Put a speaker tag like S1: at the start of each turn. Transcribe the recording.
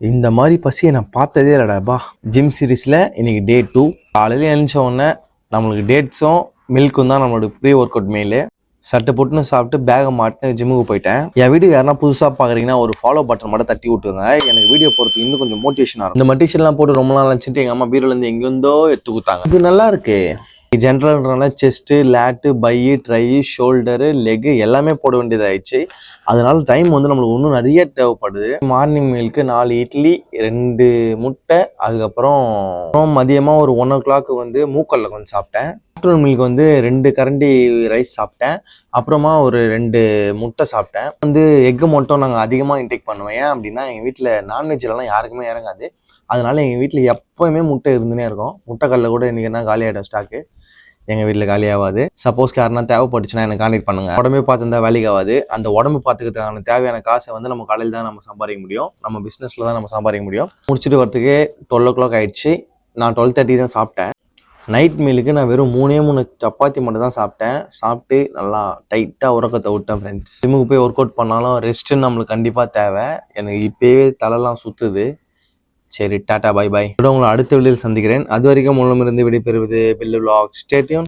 S1: இந்த மாதிரி பசியை நான் பார்த்ததே இல்லைடாப்பா. ஜிம் சீரீஸில் இன்னைக்கு டே 2. காலையில் எழுந்த உடனே நம்மளுக்கு டேட்ஸும் மில்க்கும் தான் நம்மளோட ப்ரீ ஒர்க் அவுட் மெயிலு. சட்டை போட்டுன்னு சாப்பிட்டு பேகை மாட்டினு ஜிம்முக்கு போயிட்டேன். என் வீடியோ யாருன்னா புதுசாக பார்க்குறீங்கன்னா ஒரு ஃபாலோ பட்டன் மட்டும் தட்டி விட்டுருங்க. எனக்கு வீடியோ போகிறதுக்கு இன்னும் கொஞ்சம் மோட்டிவேஷனாக இருக்கும். இந்த மட்டிஷன்லாம் போட்டு ரொம்ப நாள் நினச்சிட்டு எங்கள் அம்மா பீரோலேருந்து எங்கேருந்தோ எடுத்து கொடுத்தாங்க. இது நல்லா இருக்கு. ஜென்ரல்ன்றனால chest, lat, bi, tri, shoulder, leg எல்லாமே போட வேண்டியதாகிடுச்சு. அதனால டைம் வந்து நம்மளுக்கு இன்னும் நிறைய தேவைப்படுது. மார்னிங் மீலுக்கு 4 இட்லி, 2 முட்டை, அதுக்கப்புறம் மதியமாக ஒரு 1 o'clock வந்து மூக்கல்ல கொஞ்சம் சாப்பிட்டேன். ஆஃப்டர்நூன் மீலுக்கு வந்து 2 கரண்டி ரைஸ் சாப்பிட்டேன். அப்புறமா ஒரு 2 முட்டை சாப்பிட்டேன். வந்து எக்கு மட்டும் நாங்கள் அதிகமாக இன்டேக் பண்ணுவேன். ஏன் அப்படின்னா எங்கள் வீட்டில் நான்வெஜ்லலாம் யாருக்குமே இறங்காது. அதனால எங்கள் வீட்டில் எப்போயுமே முட்டை இருந்துனே இருக்கும். முட்டைக்கல்ல கூட இன்றைக்கி என்ன காலியாகிடும் ஸ்டாக்கு. எங்கள் வீட்டில் காலியாகாது. சப்போஸ் யாருன்னா தேவைப்பட்டுச்சுன்னா எனக்கு கான்டெக்ட் பண்ணுங்கள். உடம்பே பார்த்துருந்தா வேலைக்கு ஆகாது. அந்த உடம்பு பார்த்துக்கிறதுக்கான தேவையான காசை வந்து நம்ம காலையில் தான் நம்ம சம்பாதிக்க முடியும். நம்ம பிஸ்னஸில் தான் நம்ம சம்பாதிக்க முடியும். முடிச்சுட்டு வரத்துக்கு 12 o'clock ஆகிடுச்சு. நான் 12:30 தான் சாப்பிட்டேன். நைட் மீலுக்கு நான் வெறும் 3 சப்பாத்தி மட்டும் தான் சாப்பிட்டேன். சாப்பிட்டு நல்லா டைட்டாக உறக்கத்தை விட்டேன் ஃப்ரெண்ட்ஸ். ஜிம்முக்கு போய் ஒர்க் அவுட் பண்ணாலும் ரெஸ்ட்டு நம்மளுக்கு கண்டிப்பாக தேவை. எனக்கு இப்போவே தலைலாம் சுற்றுது. சரி, டாட்டா, பை பாய். உங்களை அடுத்த வீடியோவில் சந்திக்கிறேன். அது வரைக்கும் உங்களிடமிருந்து விடைபெறுவது பில்லு விலாக்ஸ். Stay tune.